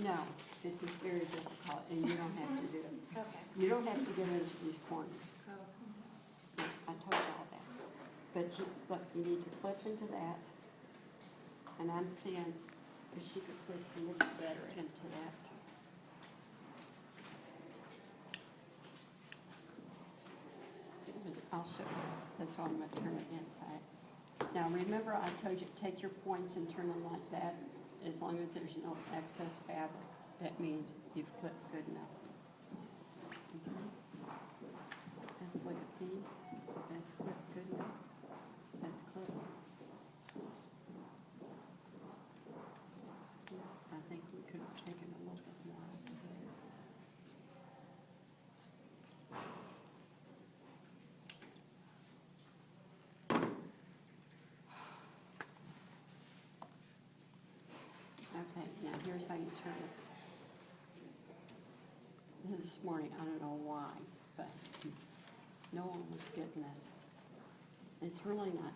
No, it is very difficult, and you don't have to do it. Okay. You don't have to get into these corners. Oh. I told you all that. But you, look, you need to flip into that. And I'm seeing if she could flip a little better into that. I'll show you. That's why I'm going to turn it inside. Now, remember I told you, take your points and turn them like that. As long as there's no excess fabric, that means you've clipped good enough. Okay. Let's look at these. That's clipped good enough. That's clipped. I think we could have taken a little bit more out of there. Okay, now here's how you turn it. This morning, I don't know why, but no one was getting this. It's really not,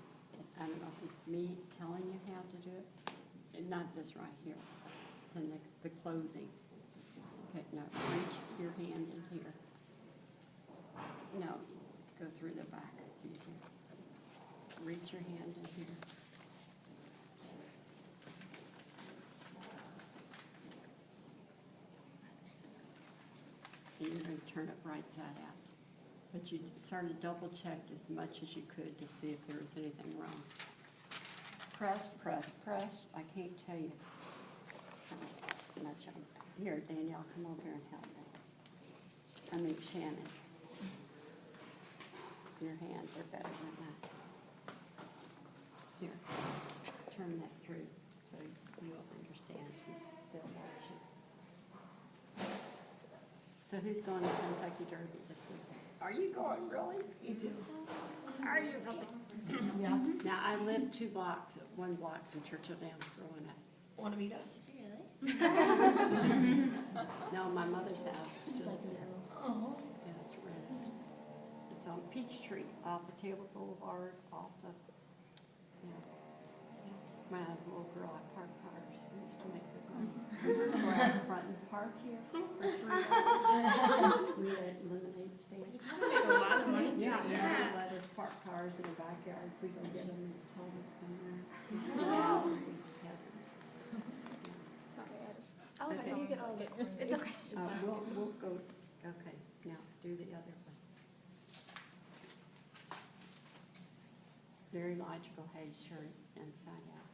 I don't know if it's me telling you how to do it, and not this right here, then the closing. Okay, now reach your hand in here. No, go through the back, it's easier. Reach your hand in here. And you're going to turn it right side out. But you sort of double checked as much as you could to see if there was anything wrong. Press, press, press. I can't tell you how much I'm. Here, Danielle, come over here and help me. I mean, Shannon. Your hands are better than that. Here, turn that through so you'll understand. They'll watch you. So who's going to Kentucky Derby this weekend? Are you going, really? Me too. Are you really? Yeah. Now, I live 2 blocks, 1 block from Churchill Downs growing up. Want to meet us? Really? No, my mother's house is still there. Oh. Yeah, it's rented. It's on Peachtree, off of Taylor Boulevard, off of, yeah. When I was a little girl, I parked cars. I used to make good money. Go out front and park here for $3. We had lemonade stand. Made a lot of money doing Yeah, that. they let us park cars in the backyard. We go get them and tell them to come in. Yeah, we have them. I was like, Okay. you get all the, it's okay. We'll go, okay, now do the other one. Very logical, hey, shirt inside out.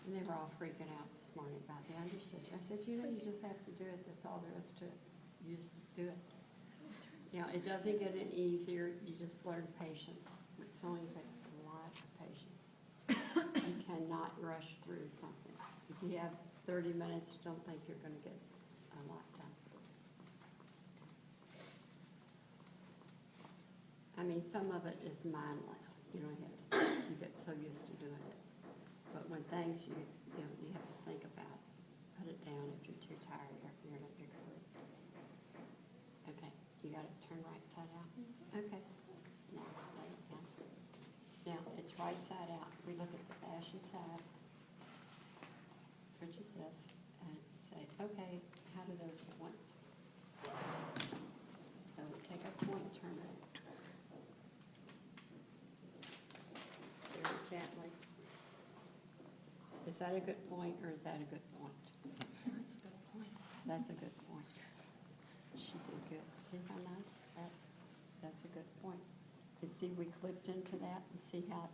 And they were all freaking out this morning about the understitch. I said, you know, you just have to do it, that's all there is to it. You just do it. You know, it doesn't get any easier, you just learn patience. It only takes a lot of patience. You cannot rush through something. If you have 30 minutes, don't think you're gonna get a lot done. I mean, some of it is mindless. You don't have to, you get so used to doing it. But when things you know, you have to think about, put it down if you're too tired or if you're in a big hurry. Okay, you got it turned right side out? Okay. Now, lay it down. Now, it's right side out. We look at the fashion side, which is this, and say, okay, how do those points? So take a point, turn it very gently. Is that a good point, or is that a good point? That's a good point. That's a good point. She did good. See how nice that, that's a good point. You see, we clipped into that, and see how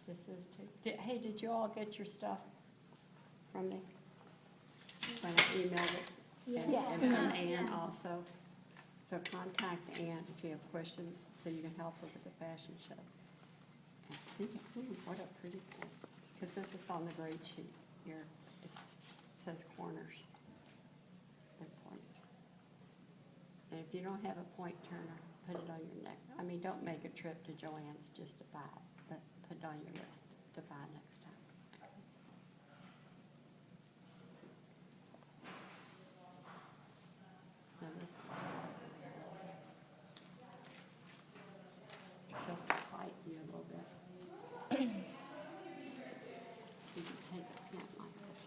this is too. Hey, did you all get your stuff from me? When I emailed it? And- Yes. And from Yeah. Ann also. So contact Ann if you have questions, so you can help her with the fashion show. And see, ooh, what a pretty point. Because this is on the grade sheet here. It says corners and points. And if you don't have a point turner, put it on your neck. I mean, don't make a trip to Joann's just to buy it, but put it on your list to buy next time. Now this one's They'll bite you a little bit. You can take a pin like this.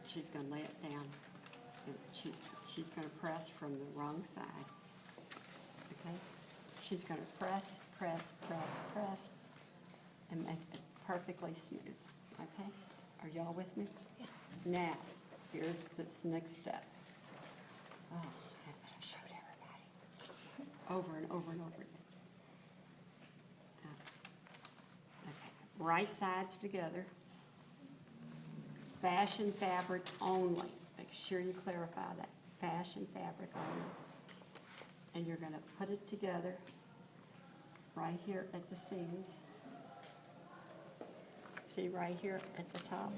she's gonna lay it down, and she's gonna press from the wrong side, okay? She's gonna press, press, press, press, and make it perfectly smooth, okay? Are y'all with me? Yeah. Now, here's this next step. Oh, I showed everybody. Over and over and over again. Okay, right sides together. Fashion fabric only. Make sure you clarify that. Fashion fabric only. And you're gonna put it together right here at the seams. See right here at the top?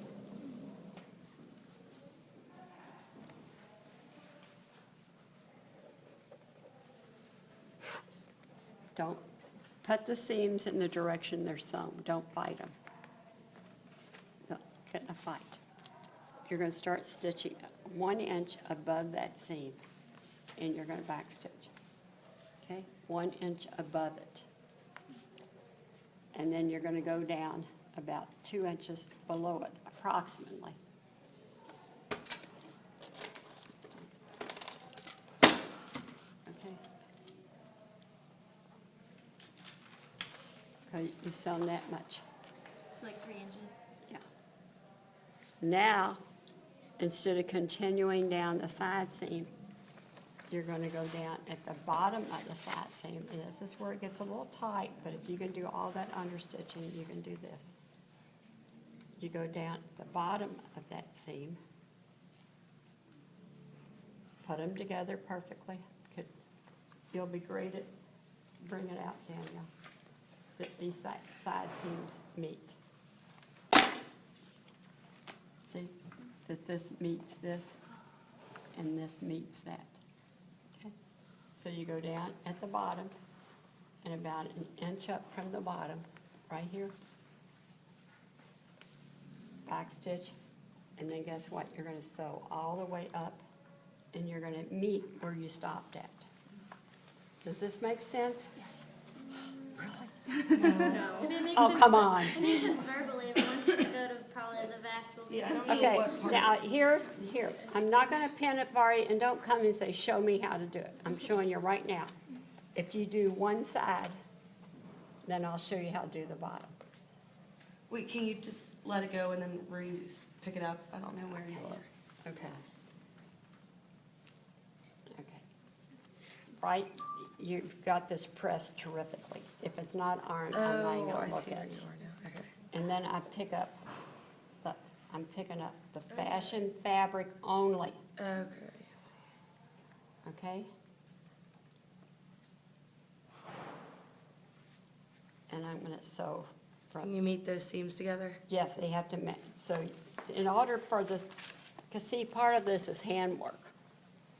Don't put the seams in the direction they're sewn. Don't fight them. Don't get in a fight. You're going to start stitching 1 inch above that seam, and you're going to backstitch. Okay? 1 inch above it. And then you're going to go down about 2 inches below it, approximately. Okay? Okay, you've sewn that much. It's like 3 inches. Yeah. Now, instead of continuing down the side seam, you're going to go down at the bottom of the side seam, and this is where it gets a little tight, but if you can do all that understitching, you can do this. You go down at the bottom of that seam, put them together perfectly. You'll be great at bringing it out, Daniel, that these side seams meet. See, that this meets this, and this meets that. Okay? So you go down at the bottom, and about an inch up from the bottom, right here, backstitch, and then guess what? You're gonna sew all the way up, and you're gonna meet where you stopped at. Does this make sense? No. I mean, it makes Oh, sense, come on. it makes sense verbally, but once you go to probably the vast will be. Yeah, I don't know Okay, what part. now, here, I'm not gonna pin it for you, and don't come and say, show me how to do it. I'm showing you right now. If you do one side, then I'll show you how to do the bottom. Wait, can you just let it go and then pick it up? I don't know where you are. Okay. Okay. Right, you've got this pressed terrifically. If it's not ironed, I'm not Oh, even I gonna look see at where it. you are now. Okay. And then I'm picking up the fashion fabric only, Okay. I see. okay? And I'm gonna sew Can from, you meet those seams together? yes, they have to match. So in order for this, because see, part of this is handwork.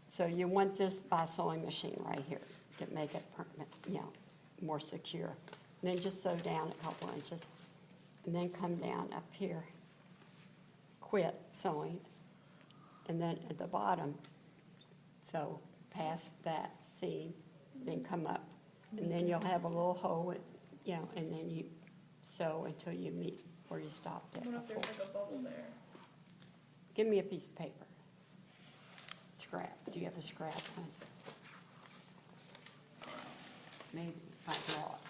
So you want this by sewing machine right here to make it, more secure. And then just sew down a couple inches, and then come down up here. Quit sewing, and then at the bottom, sew past that seam, then come up, and then you'll have a little hole, and then you sew until you meet where you stopped at What if there's before. like a bubble there? Give me a piece of paper. Scrap, do you have a scrap, huh? Maybe if I draw it.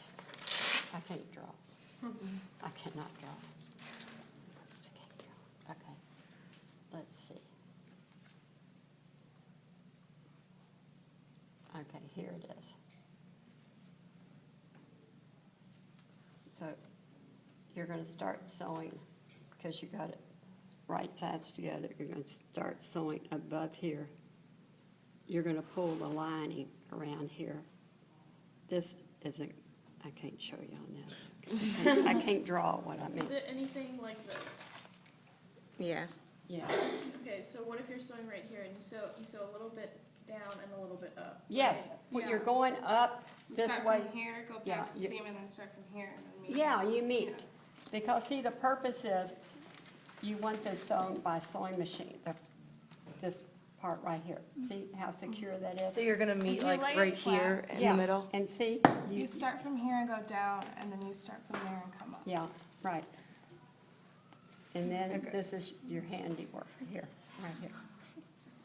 I can't draw. I cannot draw. I can't draw. Okay, let's see. Okay, here it is. So you're gonna start sewing, because you got it right sides together, you're gonna start sewing above here. You're gonna pull the lining around here. This isn't, I can't show you on this. I can't draw what I mean. Is it anything like this? Yeah. Yeah, Okay, so what if you're sewing right here and you sew a little bit down and a little bit up? yes, right? when you're Yeah. going up this Start way, from here, go Yeah, past the you- seam, and then start from here, and then meet. yeah, you meet. Because see, the purpose is, you want this sewn by sewing machine, this part right here. See how secure that is? So you're gonna meet you like lay it right flat- here in Yeah, the middle? And see, You start from here and go down, and then you start from there and come up. yeah, right. And then Okay. this is your handiwork here, right here.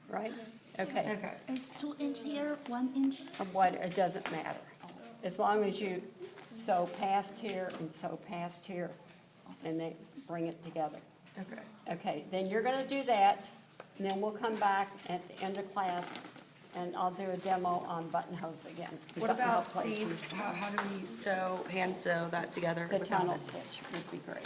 Right? Okay. Okay. It's 2 inch here, 1 inch. Of what, it doesn't matter. As long as you sew past here and sew past here, and they bring it together. Okay. Okay, then you're gonna do that, and then we'll come back at the end of class, and I'll do a demo on buttonholes again. What buttonhole about placement. how do we hand sew that together? The without tunnel it? stitch would be great.